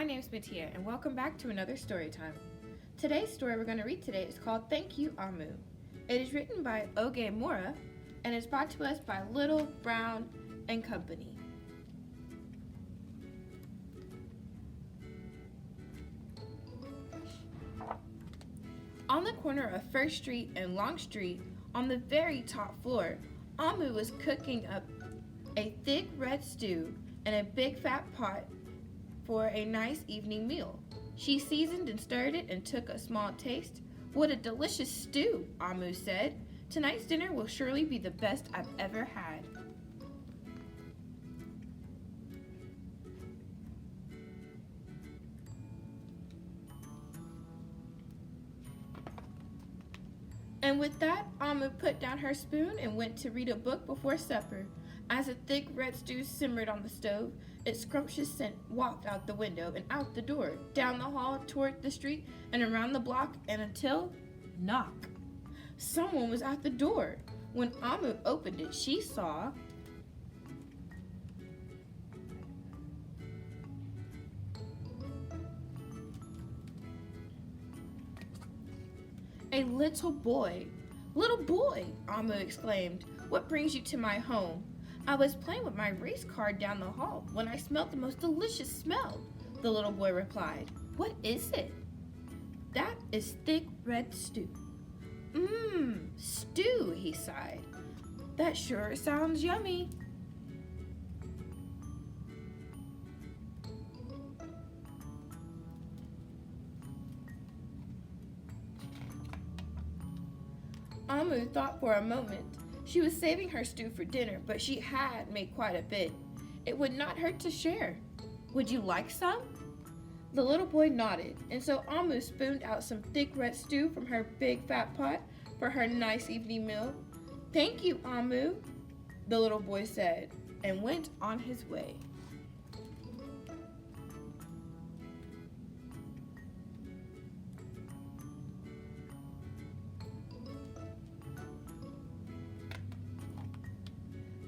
name is Matia, and welcome back to another story time. Today's story we're going to read today is called Thank You, Amu. It is written by Oge Mora, and is brought to us by Little Brown and Company. On the corner of First Street and Long Street, on the very top floor, Amu was cooking up a thick red stew in a big fat pot for a nice evening meal. She seasoned and stirred it and took a small taste. What a delicious stew, Amu said. Tonight's dinner will surely be the best I've ever had. And with that, Amu put down her spoon and went to read a book before supper. As the thick red stew simmered on the stove, its scrumptious scent wafted out the window and out the door, down the hall, toward the street, and around the block, and until knock. Someone was at the door. When Amu opened it, she saw a little boy. Little boy, Amu exclaimed, what brings you to my home? I was playing with my race car down the hall when I smelled the most delicious smell, the little boy replied. What is it? That is thick red stew. Stew, he sighed. That sure sounds yummy. Amu thought for a moment. She was saving her stew for dinner, but she had made quite a bit. It would not hurt to share. Would you like some? The little boy nodded, and so Amu spooned out some thick red stew from her big fat pot for her nice evening meal. Thank you, Amu, the little boy said, and went on his way.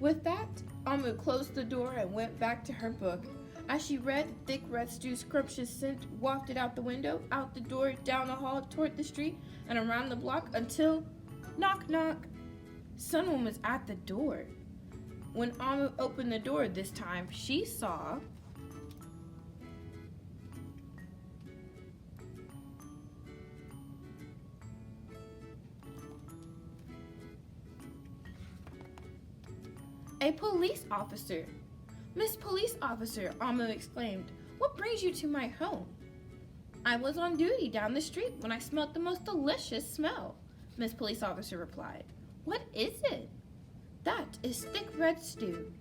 With that, Amu closed the door and went back to her book. As she read, the thick red stew's scrumptious scent wafted out the window, out the door, down the hall, toward the street, and around the block until knock, knock. Someone was at the door. When Amu opened the door this time, she saw a police officer. Miss Police Officer, Amu exclaimed, what brings you to my home? I was on duty down the street when I smelled the most delicious smell, Miss Police Officer replied. What is it? That is thick red stew.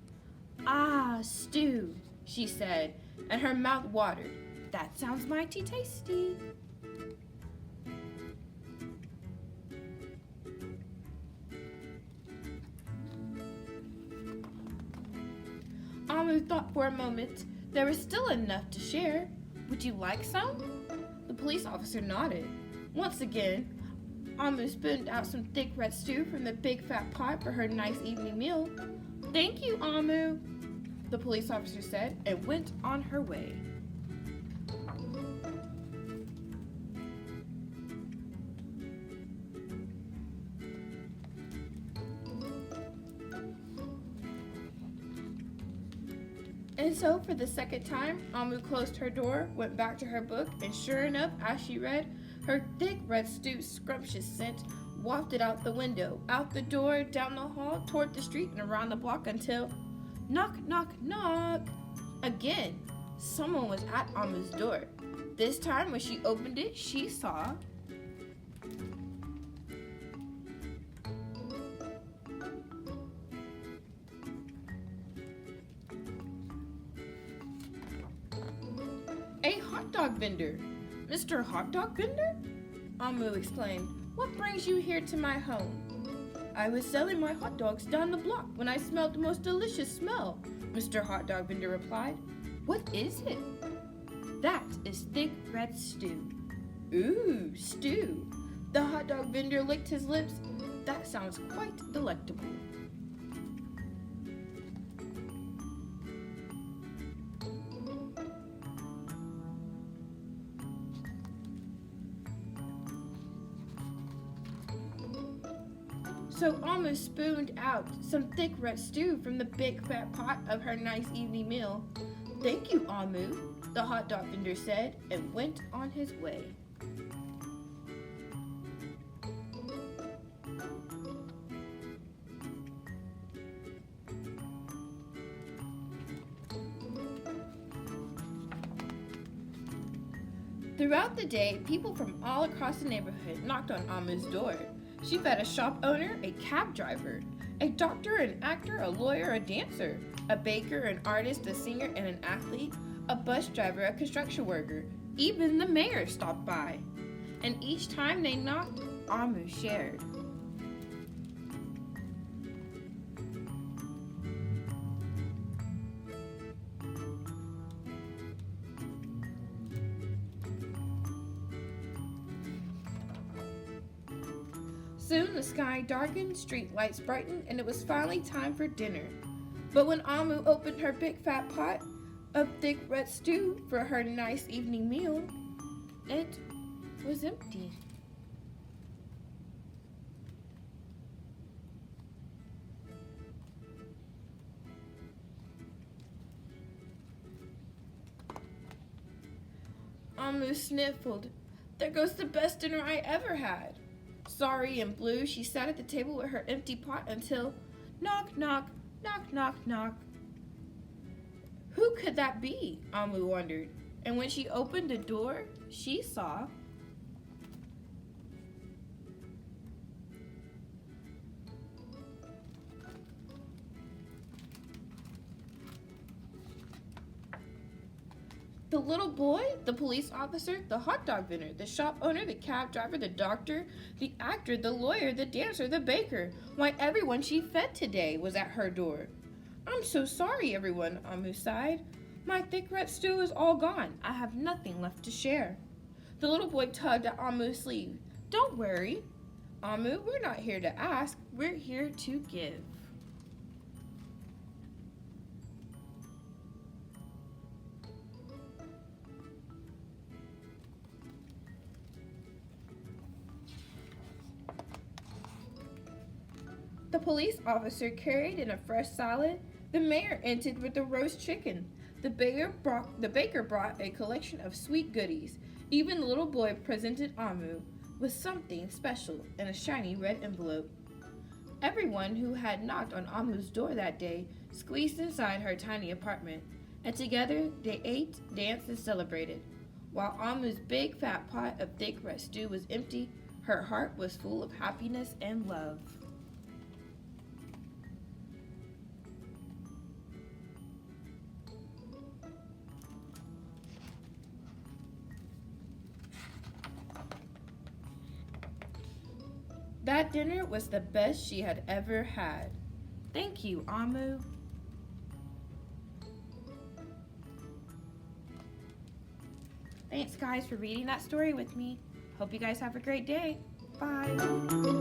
Ah, stew, she said, and her mouth watered. That sounds mighty tasty. Amu thought for a moment. There was still enough to share. Would you like some? The police officer nodded. Once again, Amu spooned out some thick red stew from the big fat pot for her nice evening meal. Thank you, Amu, the police officer said, and went on her way. And so, for the second time, Amu closed her door, went back to her book, and sure enough, as she read, her thick red stew's scrumptious scent wafted out the window, out the door, down the hall, toward the street, and around the block until knock, knock, knock. Again, someone was at Amu's door. This time, when she opened it, she saw a hot dog vendor. Mr. Hot Dog Vendor? Amu exclaimed. What brings you here to my home? I was selling my hot dogs down the block when I smelled the most delicious smell, Mr. Hot Dog Vendor replied. What is it? That is thick red stew. Ooh, stew. The hot dog vendor licked his lips. That sounds quite delectable. So Alma spooned out some thick red stew from the big fat pot of her nice evening meal. "Thank you, Amu," the hot dog vendor said, and went on his way. Throughout the day, people from all across the neighborhood knocked on Amu's door. She fed a shop owner, a cab driver, a doctor, an actor, a lawyer, a dancer, a baker, an artist, a singer, and an athlete, a bus driver, a construction worker. Even the mayor stopped by. And each time they knocked, Amu shared. Soon the sky darkened, street lights brightened, and it was finally time for dinner. But when Amu opened her big fat pot of thick red stew for her nice evening meal, it was empty. Amu sniffled. "There goes the best dinner I ever had." Sorry and blue, she sat at the table with her empty pot until knock, knock, knock, knock, knock. Who could that be? Amu wondered. And when she opened the door, she saw the little boy, the police officer, the hot dog vendor, the shop owner, the cab driver, the doctor, the actor, the lawyer, the dancer, the baker. Why, everyone she fed today was at her door. "I'm so sorry, everyone," Amu sighed. "My thick red stew is all gone. I have nothing left to share." The little boy tugged at Amu's sleeve. "Don't worry, Amu, we're not here to ask. We're here to give." The police officer carried in a fresh salad. The mayor entered with a roast chicken. The baker brought a collection of sweet goodies. Even the little boy presented Amu with something special in a shiny red envelope. Everyone who had knocked on Amu's door that day squeezed inside her tiny apartment, and together they ate, danced, and celebrated. While Amu's big fat pot of thick red stew was empty, her heart was full of happiness and love. That dinner was the best she had ever had. Thank you, Amu. Thanks, guys, for reading that story with me. Hope you guys have a great day. Bye.